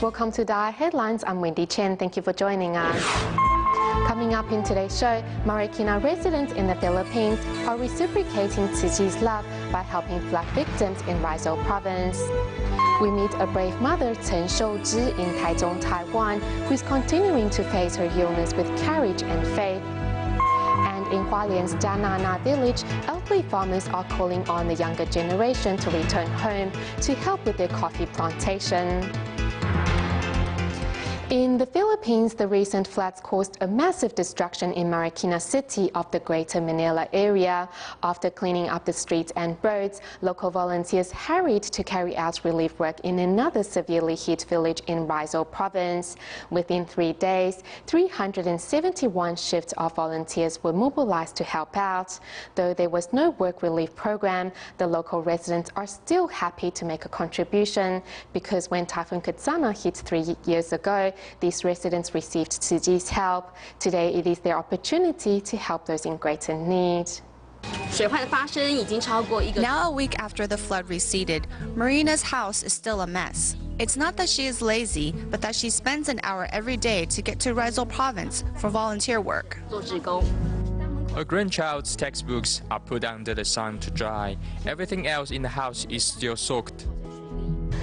Welcome to DaAi Headlines. I'm Wendy Chen. Thank you for joining us. Coming up in today's show, Marikina residents in the Philippines are reciprocating Tzu Chi's love by helping flood victims in Rizal Province. We meet a brave mother, Chen Shouzhi, in Taichung, Taiwan, who is continuing to face her illness with courage and faith. And in Hualien's Jianana village, elderly farmers are calling on the younger generation to return home to help with their coffee plantation. In the Philippines, the recent floods caused a massive destruction in Marikina City of the Greater Manila area. After cleaning up the streets and roads, local volunteers hurried to carry out relief work in another severely hit village in Rizal Province. Within 3 days, 371 shifts of volunteers were mobilized to help out. Though there was no work relief program, the local residents are still happy to make a contribution because when Typhoon Katsana hit 3 years ago, these residents received Tzu Chi's help. Today, it is their opportunity to help those in greater need. Now a week after the flood receded, Marina's house is still a mess. It's not that she is lazy, but that she spends an hour every day to get to Rizal Province for volunteer work. Her grandchild's textbooks are put under the sun to dry. Everything else in the house is still soaked.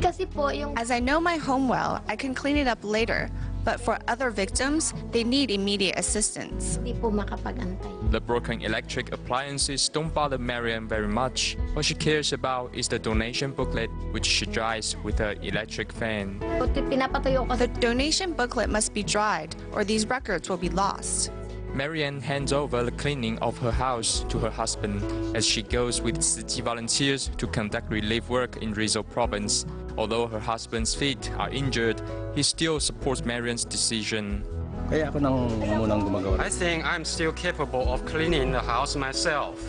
As I know my home well, I can clean it up later, but for other victims, they need immediate assistance. The broken electric appliances don't bother Marian very much. What she cares about is the donation booklet, which she dries with her electric fan. The donation booklet must be dried, or these records will be lost. Marian hands over the cleaning of her house to her husband as she goes with Tzu Chi volunteers to conduct relief work in Rizal Province. Although her husband's feet are injured, he still supports Marian's decision. I think I'm still capable of cleaning the house myself.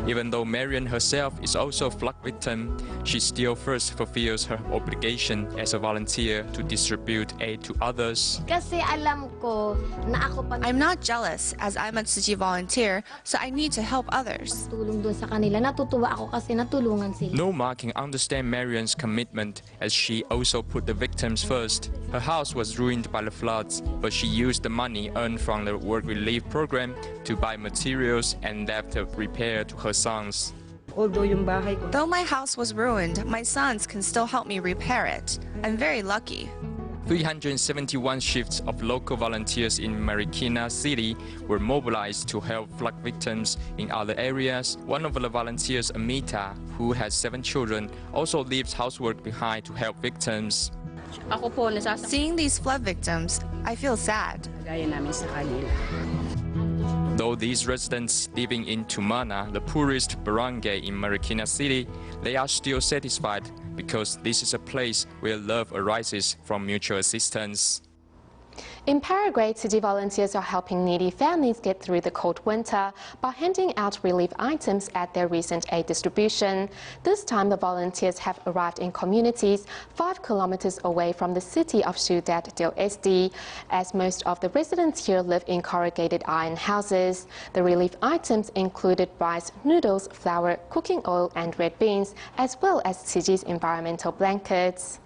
Even though Marian herself is also a flood victim, she still first fulfills her obligation as a volunteer to distribute aid to others. I'm not jealous as I'm a Tzu Chi volunteer, so I need to help others. Norma can understand Marian's commitment as she also put the victims first. Her house was ruined by the floods, but she used the money earned from the work relief program to buy materials and left a repair to her sons. Though my house was ruined, my sons can still help me repair it. I'm very lucky. 371 shifts of local volunteers in Marikina City were mobilized to help flood victims in other areas. One of the volunteers, Amita, who has 7 children, also leaves housework behind to help victims. Seeing these flood victims, I feel sad. Though these residents living in Tumana, the poorest barangay in Marikina City, they are still satisfied because this is a place where love arises from mutual assistance. In Paraguay, Tzu Chi volunteers are helping needy families get through the cold winter by handing out relief items at their recent aid distribution. This time, the volunteers have arrived in communities 5 kilometers away from the city of Ciudad del Este, as most of the residents here live in corrugated iron houses. The relief items included rice, noodles, flour, cooking oil, and red beans, as well as Tzu Chi's environmental blankets.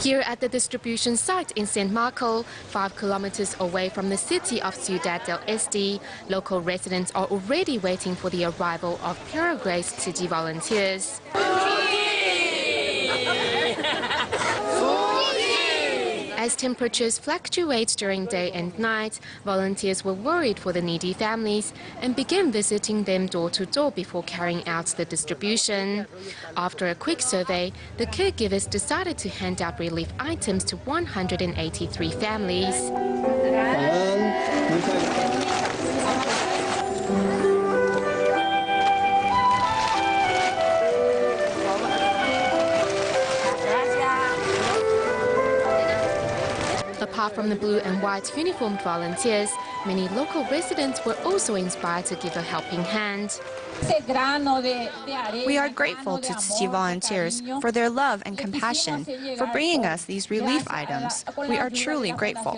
Here at the distribution site in San Marco, 5 kilometers away from the city of Ciudad del Este, local residents are already waiting for the arrival of Paraguay's Tzu Chi volunteers. As temperatures fluctuate during day and night, volunteers were worried for the needy families and began visiting them door to door before carrying out the distribution. After a quick survey, the caregivers decided to hand out relief items to 183 families. Apart from the blue and white uniformed volunteers, many local residents were also inspired to give a helping hand. We are grateful to Tzu Chi volunteers for their love and compassion for bringing us these relief items. We are truly grateful.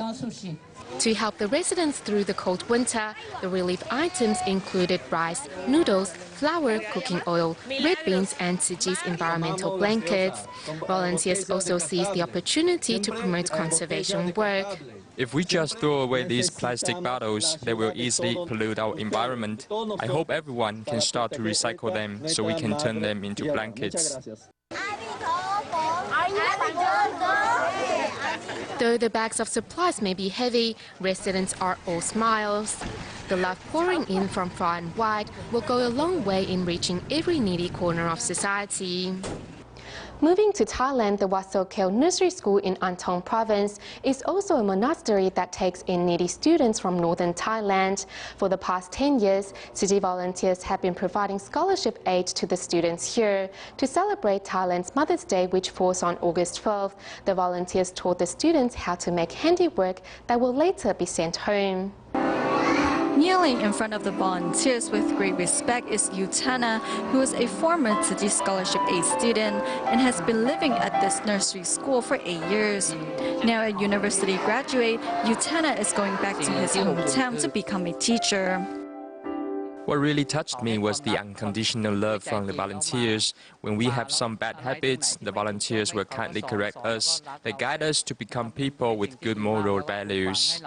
To help the residents through the cold winter, the relief items included rice, noodles, flour, cooking oil, red beans and Tzuji's environmental blankets. Volunteers also seized the opportunity to promote conservation work. If we just throw away these plastic bottles, they will easily pollute our environment. I hope everyone can start to recycle them so we can turn them into blankets. Though the bags of supplies may be heavy, residents are all smiles. The love pouring in from far and wide will go a long way in reaching every needy corner of society. Moving to Thailand, the Wat So Kheo Nursery School in Antong Province is also a monastery that takes in needy students from northern Thailand. For the past 10 years, Tzuji volunteers have been providing scholarship aid to the students here. To celebrate Thailand's Mother's Day, which falls on August 12th, the volunteers taught the students how to make handiwork that will later be sent home. Kneeling in front of the volunteers with great respect is Yutana, who is a former Tzuji Scholarship Aid student and has been living at this nursery school for 8 years. Now a university graduate, Yutana is going back to his hometown to become a teacher. What really touched me was the unconditional love from the volunteers. When we have some bad habits, the volunteers will kindly correct us. They guide us to become people with good moral values.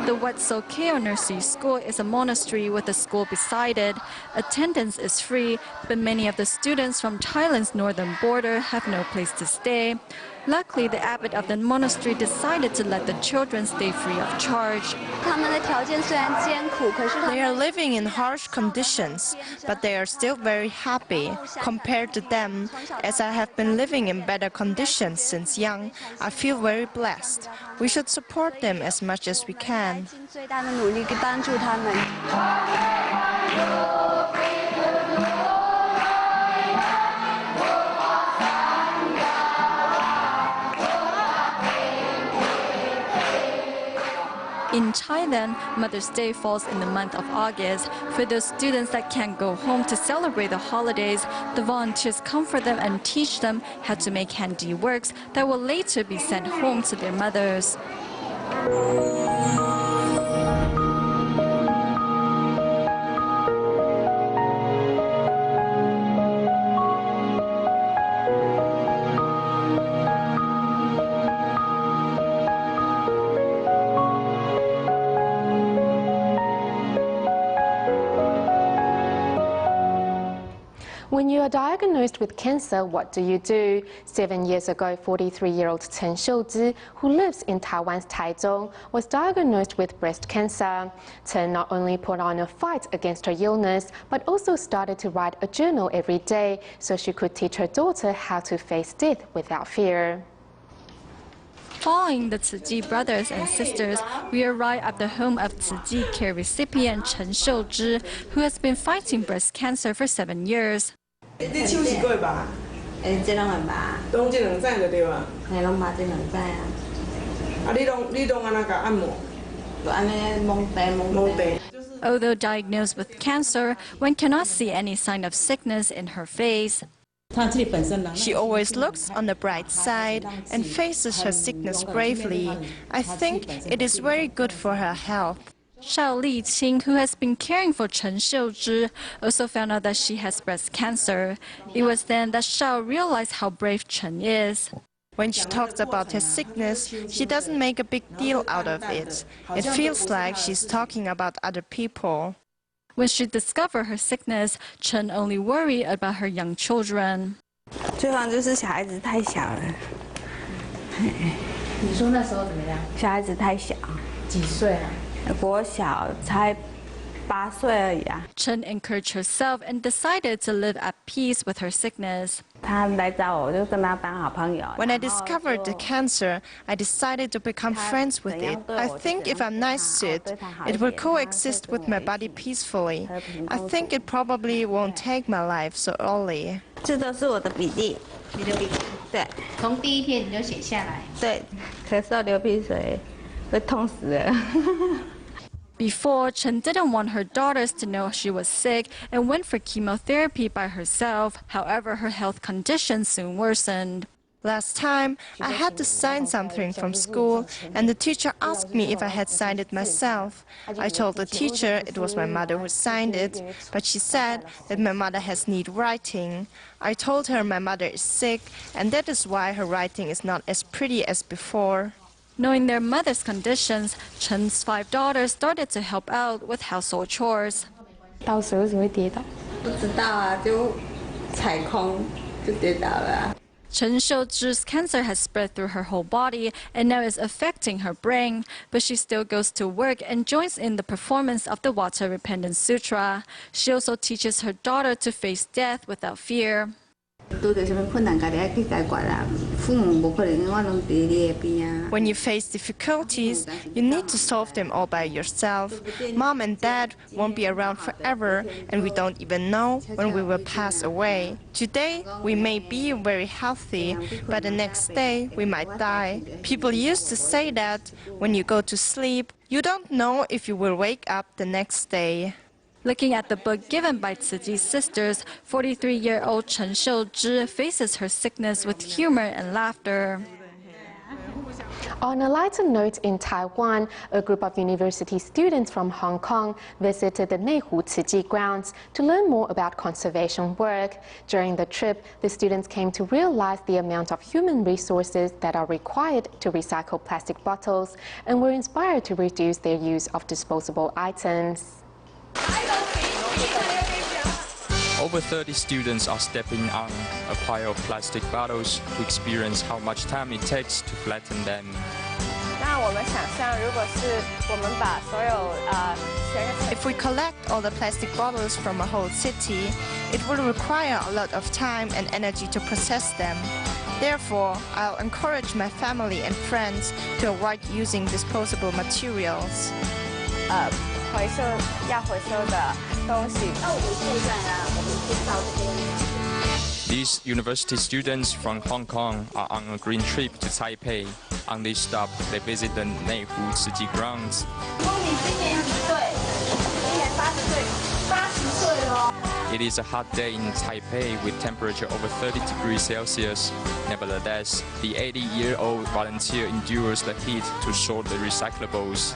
The Wat So Kheo Nursery School is a monastery with a school beside it. Attendance is free, but many of the students from Thailand's northern border have no place to stay. Luckily, the abbot of the monastery decided to let the children stay free of charge. They are living in harsh conditions, but they are still very happy. Compared to them, as I have been living in better conditions since young, I feel very blessed. We should support them as much as we can. In Thailand, Mother's Day falls in the month of August. For those students that can't go home to celebrate the holidays, the volunteers comfort them and teach them how to make handiworks that will later be sent home to their mothers. When you are diagnosed with cancer, what do you do? 7 years ago, 43-year-old Chen Shouzhi, who lives in Taiwan's Taichung, was diagnosed with breast cancer. Chen not only put on a fight against her illness, but also started to write a journal every day so she could teach her daughter how to face death without fear. Following the Tzuji brothers and sisters, we arrive at the home of Tzuji care recipient Chen Shouzhi, who has been fighting breast cancer for 7 years. Although diagnosed with cancer, one cannot see any sign of sickness in her face. She always looks on the bright side and faces her sickness bravely. I think it is very good for her health. Shao Liqing, who has been caring for Chen Shouzhi, also found out that she has breast cancer. It was then that Shao realized how brave Chen is. When she talks about her sickness, she doesn't make a big deal out of it. It feels like she's talking about other people. When she discovered her sickness, Chen only worried about her young children. 最常就是小孩子太小了。你说那时候怎么样？小孩子太小，几岁啊？国小才8岁而已啊。Chen encouraged herself and decided to live at peace with her sickness. 他来找我，就跟他当好朋友。 When I discovered the cancer, I decided to become friends with it. I think if I'm nice to it, it will coexist with my body peacefully. I think it probably won't take my life so early. 这都是我的笔记。你的笔记？对。从第一天你就写下来。对，咳嗽流鼻水，会痛死了。Before, Chen didn't want her daughters to know she was sick and went for chemotherapy by herself. However, her health condition soon worsened. Last time, I had to sign something from school, and the teacher asked me if I had signed it myself. I told the teacher it was my mother who signed it, but she said that my mother has neat writing. I told her my mother is sick, and that is why her writing is not as pretty as before. Knowing their mother's conditions, Chen's 5 daughters started to help out with household chores. 到时候为什么会跌倒？不知道啊，就踩空就跌倒了。 Chen Shouzhi's cancer has spread through her whole body and now is affecting her brain, but she still goes to work and joins in the performance of the Water Repentance Sutra. She also teaches her daughter to face death without fear. When you face difficulties, you need to solve them all by yourself. Mom and Dad won't be around forever, and we don't even know when we will pass away. Today, we may be very healthy, but the next day, we might die. People used to say that when you go to sleep, you don't know if you will wake up the next day. Looking at the book given by Tzu Chi's sisters, 43-year-old Chen Shouzhi faces her sickness with humor and laughter. On a lighter note, in Taiwan, a group of university students from Hong Kong visited the Neihu Tzu Chi grounds to learn more about conservation work. During the trip, the students came to realize the amount of human resources that are required to recycle plastic bottles and were inspired to reduce their use of disposable items. Over 30 students are stepping on a pile of plastic bottles to experience how much time it takes to flatten them. If we collect all the plastic bottles from a whole city, it will require a lot of time and energy to process them. Therefore, I'll encourage my family and friends to avoid using disposable materials. These university students from Hong Kong are on a green trip to Taipei. On this stop, they visit the Neihu Tzu Chi grounds. It is a hot day in Taipei with temperature over 30 degrees Celsius. Nevertheless, the 80-year-old volunteer endures the heat to sort the recyclables.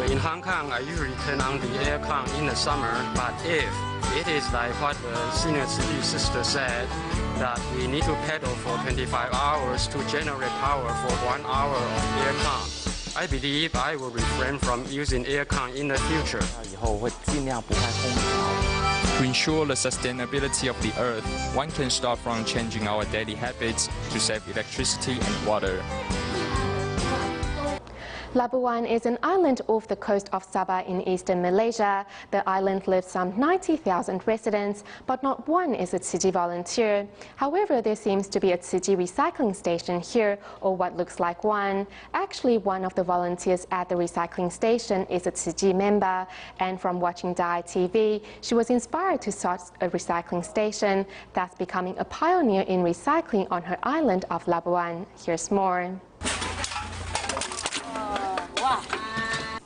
In Hong Kong, I usually turn on the aircon in the summer, but if it is like what the senior Tzu Chi sister said, that we need to pedal for 25 hours to generate power for 1 hour of aircon, I believe I will refrain from using aircon in the future. To ensure the sustainability of the earth, one can start from changing our daily habits to save electricity and water. Labuan is an island off the coast of Sabah in eastern Malaysia. The island lives some 90,000 residents, but not one is a Tzu Chi volunteer. However, there seems to be a Tzu Chi recycling station here, or what looks like one. Actually, one of the volunteers at the recycling station is a Tzu Chi member, and from watching DaAi TV, she was inspired to start a recycling station, thus becoming a pioneer in recycling on her island of Labuan. Here's more.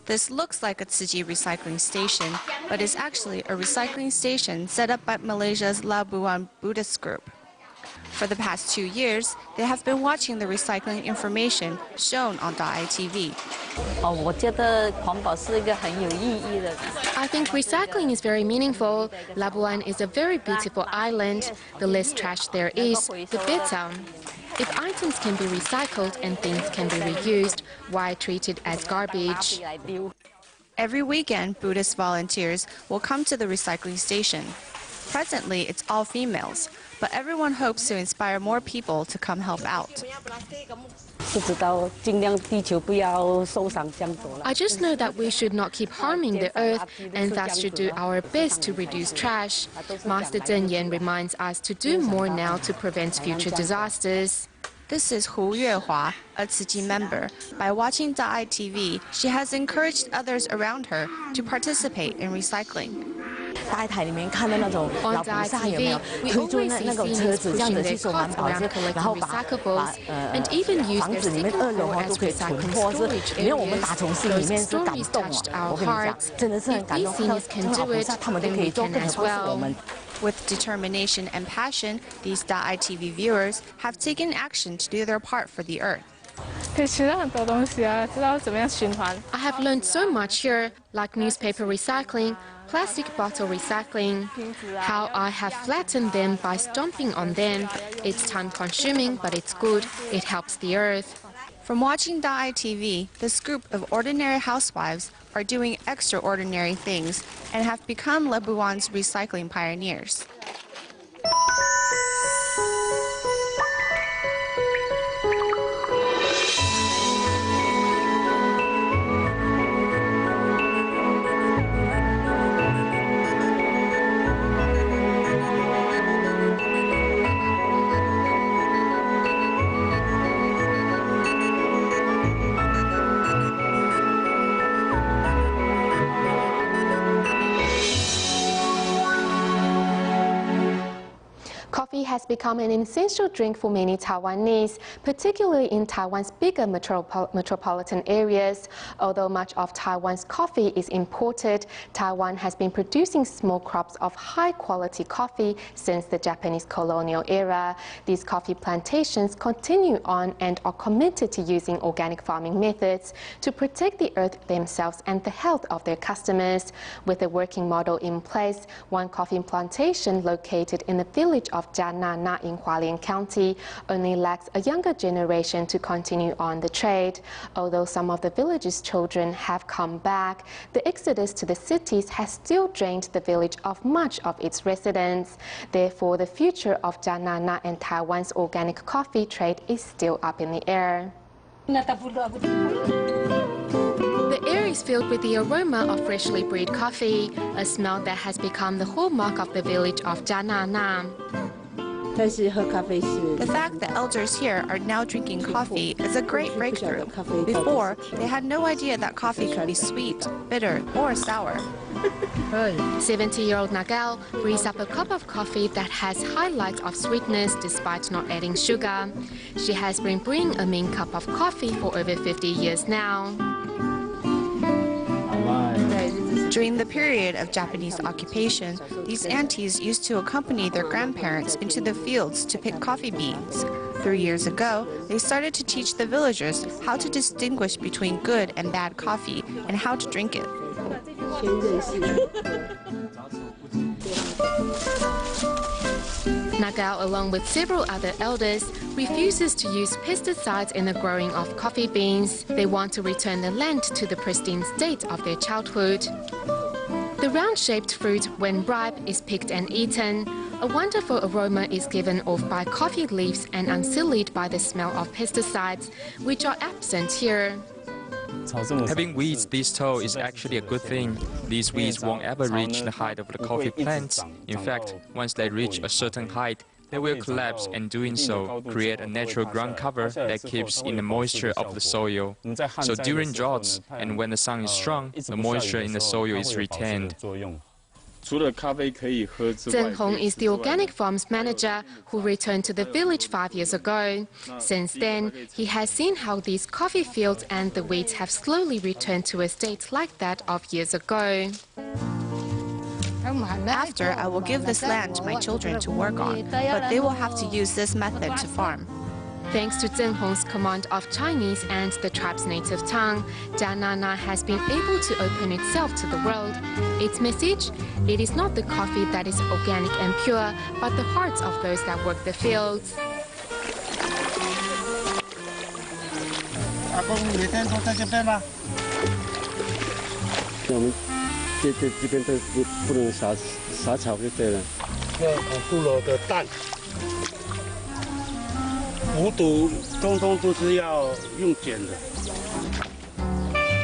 This looks like a Tzu Chi recycling station, but is actually a recycling station set up by Malaysia's Labuan Buddhist group. For the past 2 years, they have been watching the recycling information shown on DaAi TV. I think recycling is very meaningful. Labuan is a very beautiful island. The less trash there is, the better. If items can be recycled and things can be reused, why treat it as garbage? Every weekend, Buddhist volunteers will come to the recycling station. Presently, it's all females, but everyone hopes to inspire more people to come help out. I just know that we should not keep harming the earth and thus should do our best to reduce trash. Master Zheng Yan reminds us to do more now to prevent future disasters. This is Hu Yuehua, a Tzu Chi member. By watching DaAi TV, she has encouraged others around her to participate in recycling. On DaAi TV, we always see seniors pushing their carts around collecting recyclables and even use their second floor as recycling storage areas. Those stories touched our hearts. If these seniors can do it, then we can as well. With determination and passion, these DaAi TV viewers have taken action to do their part for the earth. I have learned so much here, like newspaper recycling, plastic bottle recycling, how I have flattened them by stomping on them. It's time-consuming, but it's good. It helps the earth. From watching DaAi TV, this group of ordinary housewives are doing extraordinary things and have become Labuan's recycling pioneers. Coffee has become an essential drink for many Taiwanese, particularly in Taiwan's bigger metropolitan areas. Although much of Taiwan's coffee is imported, Taiwan has been producing small crops of high-quality coffee since the Japanese colonial era. These coffee plantations continue on and are committed to using organic farming methods to protect the earth themselves and the health of their customers. With a working model in place, one coffee plantation located in the village of DaNa in Hualien County only lacks a younger generation to continue on the trade. Although some of the village's children have come back, the exodus to the cities has still drained the village of much of its residents. Therefore, the future of DaNa and Taiwan's organic coffee trade is still up in the air. The air is filled with the aroma of freshly brewed coffee, a smell that has become the hallmark of the village of DaNa. The fact that elders here are now drinking coffee is a great breakthrough. Before, they had no idea that coffee could be sweet, bitter, or sour. 70-year-old Nagal brews up a cup of coffee that has highlights of sweetness despite not adding sugar. She has been brewing a mean cup of coffee for over 50 years now. During the period of Japanese occupation, these aunties used to accompany their grandparents into the fields to pick coffee beans. 3 years ago, they started to teach the villagers how to distinguish between good and bad coffee and how to drink it. Nagal, along with several other elders, refuses to use pesticides in the growing of coffee beans. They want to return the land to the pristine state of their childhood. The round-shaped fruit, when ripe, is picked and eaten. A wonderful aroma is given off by coffee leaves and unsullied by the smell of pesticides, which are absent here. Having weeds this tall is actually a good thing. These weeds won't ever reach the height of the coffee plants. In fact, once they reach a certain height, they will collapse and doing so create a natural ground cover that keeps in the moisture of the soil. So during droughts and when the sun is strong, the moisture in the soil is retained. Zheng Hong is the organic farms manager who returned to the village 5 years ago. Since then, he has seen how these coffee fields and the weeds have slowly returned to a state like that of years ago. After, I will give this land to my children to work on, but they will have to use this method to farm. Thanks to Zheng Hong's command of Chinese and the tribe's native tongue, DaNa has been able to open itself to the world. Its message? It is not the coffee that is organic and pure, but the hearts of those that work the fields. 阿公每天都在这边吗？我们这边都不能撒草就对了。这骷髅的蛋。 无毒，通通都是要用剪的。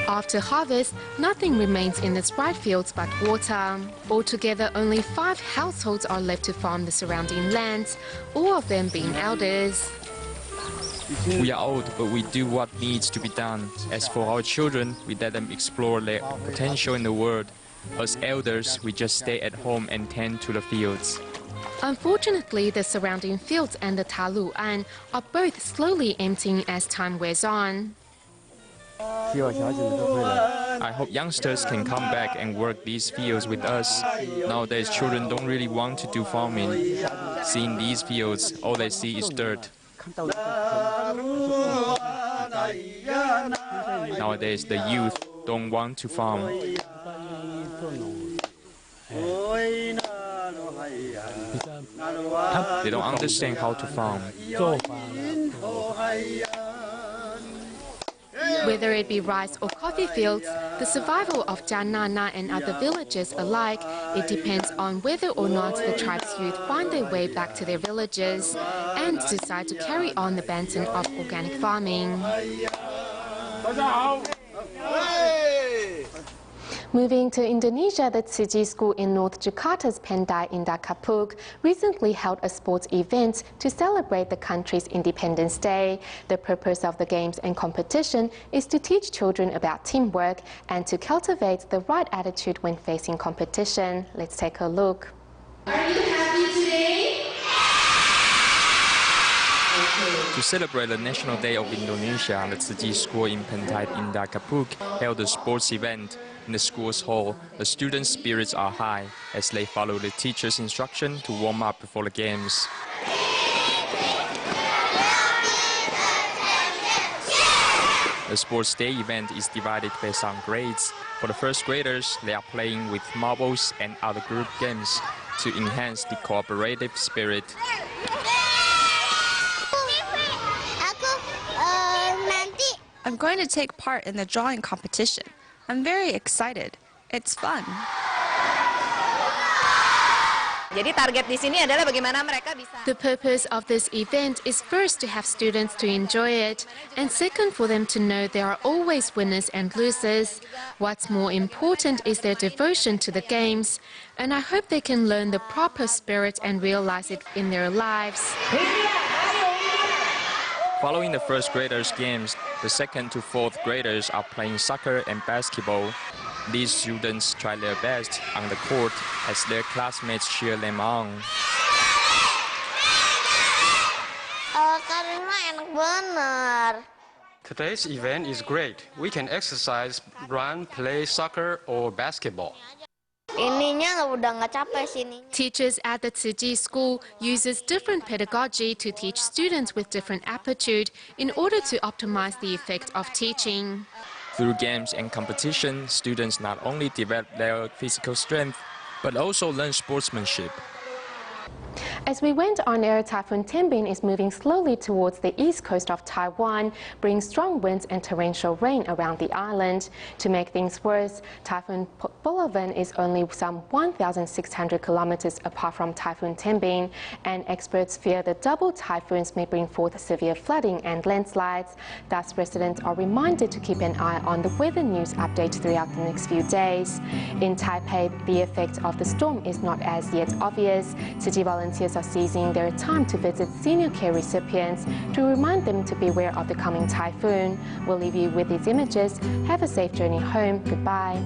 After harvest, nothing remains in its ripe fields but water. Altogether, only 5 households are left to farm the surrounding lands, all of them being elders. We are old, but we do what needs to be done. As for our children, we let them explore their potential in the world. As elders, we just stay at home and tend to the fields. Unfortunately, the surrounding fields and the Taluan are both slowly emptying as time wears on. I hope youngsters can come back and work these fields with us. Nowadays, children don't really want to do farming. Seeing these fields, all they see is dirt. Nowadays, the youth don't want to farm. They don't understand how to farm. Whether it be rice or coffee fields, the survival of Janana and other villages alike, it depends on whether or not the tribe's youth find their way back to their villages and decide to carry on the baton of organic farming. Moving to Indonesia, the Tzu Chi School in North Jakarta's Pandai Indah Kapuk recently held a sports event to celebrate the country's Independence Day. The purpose of the games and competition is to teach children about teamwork and to cultivate the right attitude when facing competition. Let's take a look. Are you happy today? To celebrate the National Day of Indonesia, the Tzu Chi School in Pandai Indah Kapuk held a sports event. In the school's hall, the students' spirits are high as they follow the teacher's instruction to warm up before the games. The sports day event is divided based on grades. For the first graders, they are playing with marbles and other group games to enhance the cooperative spirit. I'm going to take part in the drawing competition. I'm very excited. It's fun. The purpose of this event is first to have students to enjoy it, and second for them to know there are always winners and losers. What's more important is their devotion to the games, and I hope they can learn the proper spirit and realize it in their lives. Following the first graders' games, the second to fourth graders are playing soccer and basketball. These students try their best on the court as their classmates cheer them on. Today's event is great. We can exercise, run, play soccer or basketball. Teachers at the Tzu Chi School uses different pedagogy to teach students with different aptitude in order to optimize the effect of teaching. Through games and competition, students not only develop their physical strength, but also learn sportsmanship. As we went on air, Typhoon Tembin is moving slowly towards the east coast of Taiwan, bringing strong winds and torrential rain around the island. To make things worse, Typhoon Bolaven is only some 1,600 kilometers apart from Typhoon Tembin, and experts fear the double typhoons may bring forth severe flooding and landslides. Thus, residents are reminded to keep an eye on the weather news updates throughout the next few days. In Taipei, the effect of the storm is not as yet obvious. City volunteers are seizing their time to visit senior care recipients to remind them to beware of the coming typhoon. We'll leave you with these images. Have a safe journey home. Goodbye.